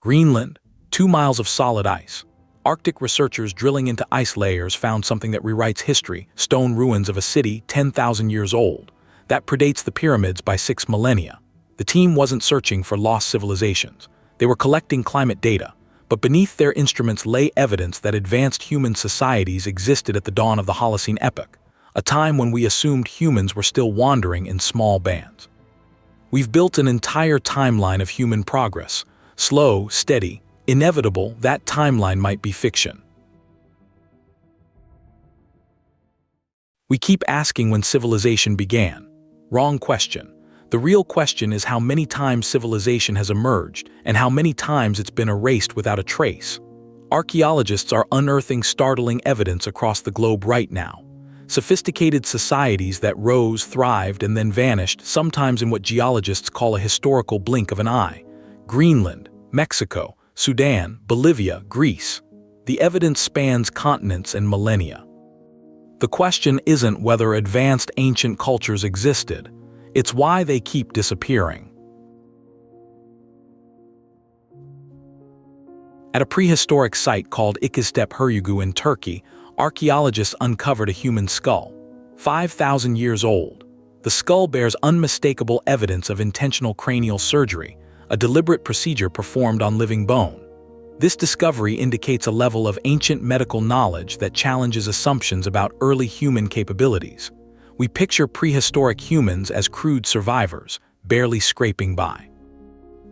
Greenland, 2 miles of solid ice. Arctic researchers drilling into ice layers found something that rewrites history, stone ruins of a city 10,000 years old. That predates the pyramids by 6 millennia. The team wasn't searching for lost civilizations. They were collecting climate data, but beneath their instruments lay evidence that advanced human societies existed at the dawn of the Holocene epoch, a time when we assumed humans were still wandering in small bands. We've built an entire timeline of human progress. Slow, steady, inevitable. That timeline might be fiction. We keep asking when civilization began. Wrong question. The real question is how many times civilization has emerged and how many times it's been erased without a trace. Archaeologists are unearthing startling evidence across the globe right now. Sophisticated societies that rose, thrived, and then vanished, sometimes in what geologists call a historical blink of an eye. Greenland, Mexico, Sudan, Bolivia, Greece. The evidence spans continents and millennia. The question isn't whether advanced ancient cultures existed. It's why they keep disappearing. At a prehistoric site called İkiztepe Höyüğü in Turkey, archaeologists uncovered a human skull, 5,000 years old. The skull bears unmistakable evidence of intentional cranial surgery, a deliberate procedure performed on living bone. This discovery indicates a level of ancient medical knowledge that challenges assumptions about early human capabilities. We picture prehistoric humans as crude survivors, barely scraping by.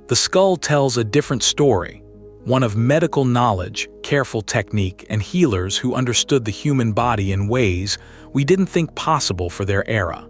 The skull tells a different story, one of medical knowledge, careful technique, and healers who understood the human body in ways we didn't think possible for their era.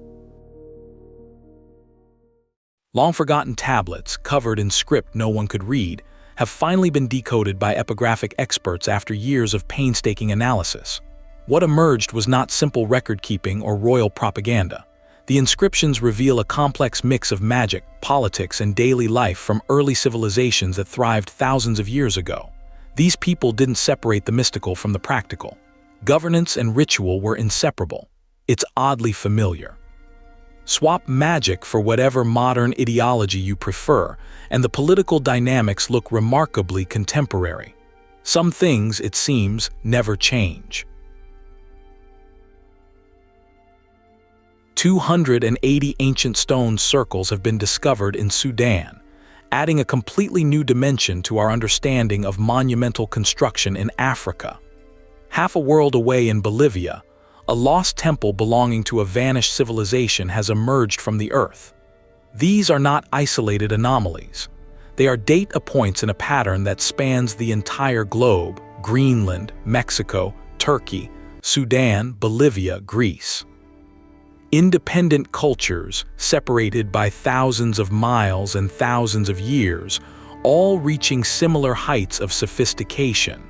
Long-forgotten tablets, covered in script no one could read, have finally been decoded by epigraphic experts after years of painstaking analysis. What emerged was not simple record-keeping or royal propaganda. The inscriptions reveal a complex mix of magic, politics, and daily life from early civilizations that thrived thousands of years ago. These people didn't separate the mystical from the practical. Governance and ritual were inseparable. It's oddly familiar. Swap magic for whatever modern ideology you prefer, and the political dynamics look remarkably contemporary. Some things, it seems, never change. 280 ancient stone circles have been discovered in Sudan, adding a completely new dimension to our understanding of monumental construction in Africa. Half a world away in Bolivia, a lost temple belonging to a vanished civilization has emerged from the earth. These are not isolated anomalies. They are data points in a pattern that spans the entire globe: Greenland, Mexico, Turkey, Sudan, Bolivia, Greece. Independent cultures, separated by thousands of miles and thousands of years, all reaching similar heights of sophistication.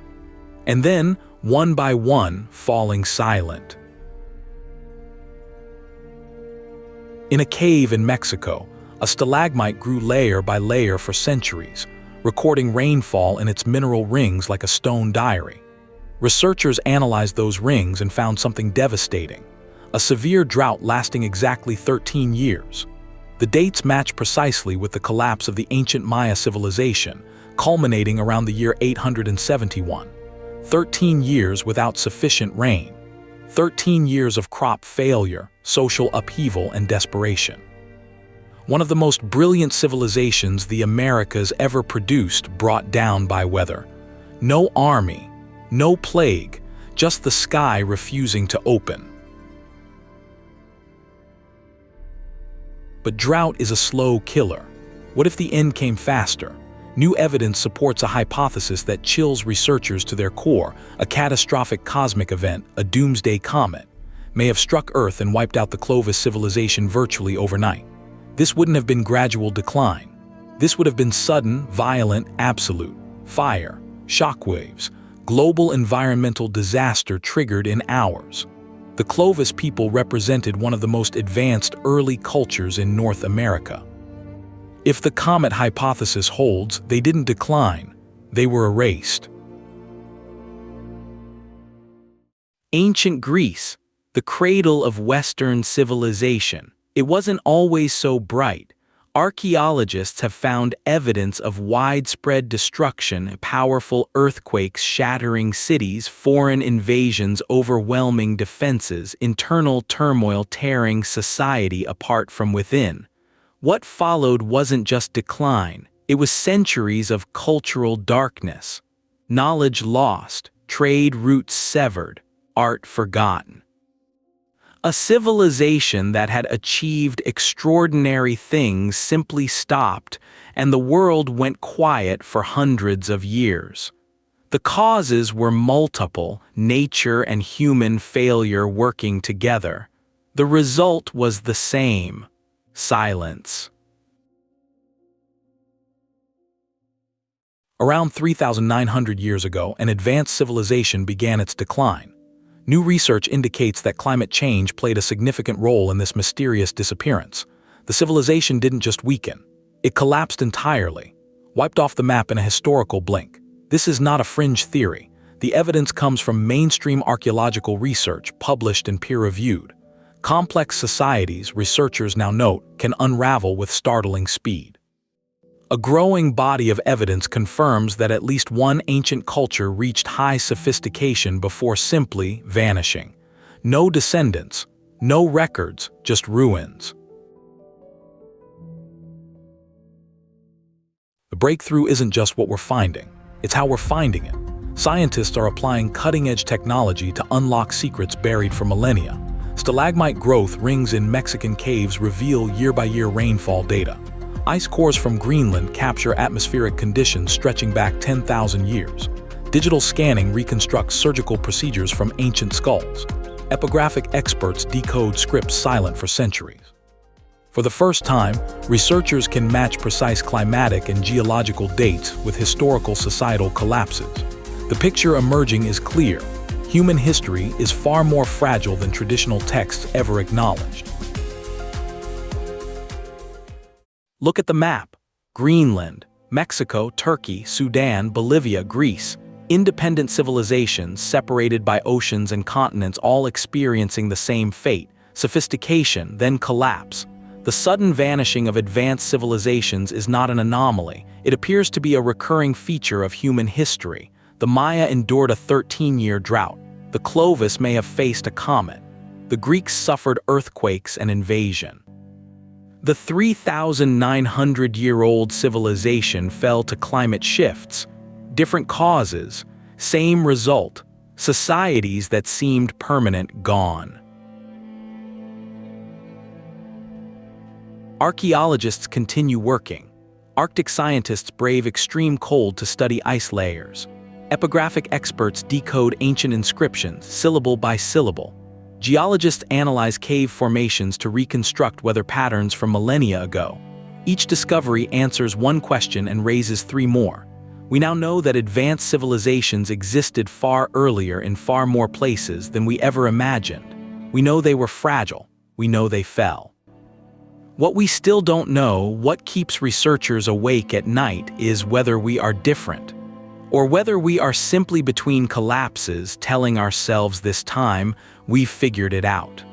And then, one by one, falling silent. In a cave in Mexico, a stalagmite grew layer by layer for centuries, recording rainfall in its mineral rings like a stone diary. Researchers analyzed those rings and found something devastating: a severe drought lasting exactly 13 years. The dates match precisely with the collapse of the ancient Maya civilization, culminating around the year 871. 13 years without sufficient rain. 13 years of crop failure, social upheaval, and desperation. One of the most brilliant civilizations the Americas ever produced brought down by weather. No army, no plague, just the sky refusing to open. But drought is a slow killer. What if the end came faster? New evidence supports a hypothesis that chills researchers to their core. A catastrophic cosmic event, a doomsday comet, may have struck Earth and wiped out the Clovis civilization virtually overnight. This wouldn't have been gradual decline. This would have been sudden, violent, absolute. Fire, shockwaves, global environmental disaster triggered in hours. The Clovis people represented one of the most advanced early cultures in North America. If the comet hypothesis holds, they didn't decline, they were erased. Ancient Greece, the cradle of Western civilization. It wasn't always so bright. Archaeologists have found evidence of widespread destruction, powerful earthquakes shattering cities, foreign invasions overwhelming defenses, internal turmoil tearing society apart from within. What followed wasn't just decline, it was centuries of cultural darkness. Knowledge lost, trade routes severed, art forgotten. A civilization that had achieved extraordinary things simply stopped, and the world went quiet for hundreds of years. The causes were multiple, nature and human failure working together. The result was the same: silence. Around 3,900 years ago, an advanced civilization began its decline. New research indicates that climate change played a significant role in this mysterious disappearance. The civilization didn't just weaken, it collapsed entirely, wiped off the map in a historical blink. This is not a fringe theory. The evidence comes from mainstream archaeological research published and peer-reviewed. Complex societies, researchers now note, can unravel with startling speed. A growing body of evidence confirms that at least one ancient culture reached high sophistication before simply vanishing. No descendants, no records, just ruins. The breakthrough isn't just what we're finding, it's how we're finding it. Scientists are applying cutting-edge technology to unlock secrets buried for millennia. Stalagmite growth rings in Mexican caves reveal year-by-year rainfall data. Ice cores from Greenland capture atmospheric conditions stretching back 10,000 years. Digital scanning reconstructs surgical procedures from ancient skulls. Epigraphic experts decode scripts silent for centuries. For the first time, researchers can match precise climatic and geological dates with historical societal collapses. The picture emerging is clear. Human history is far more fragile than traditional texts ever acknowledged. Look at the map. Greenland, Mexico, Turkey, Sudan, Bolivia, Greece. Independent civilizations separated by oceans and continents, all experiencing the same fate: sophistication, then collapse. The sudden vanishing of advanced civilizations is not an anomaly. It appears to be a recurring feature of human history. The Maya endured a 13-year drought. The Clovis may have faced a comet. The Greeks suffered earthquakes and invasion. The 3,900-year-old civilization fell to climate shifts. Different causes, same result: societies that seemed permanent gone. Archaeologists continue working. Arctic scientists brave extreme cold to study ice layers. Epigraphic experts decode ancient inscriptions, syllable by syllable. Geologists analyze cave formations to reconstruct weather patterns from millennia ago. Each discovery answers one question and raises three more. We now know that advanced civilizations existed far earlier in far more places than we ever imagined. We know they were fragile. We know they fell. What we still don't know, what keeps researchers awake at night, is whether we are different, or whether we are simply between collapses, telling ourselves this time we've figured it out.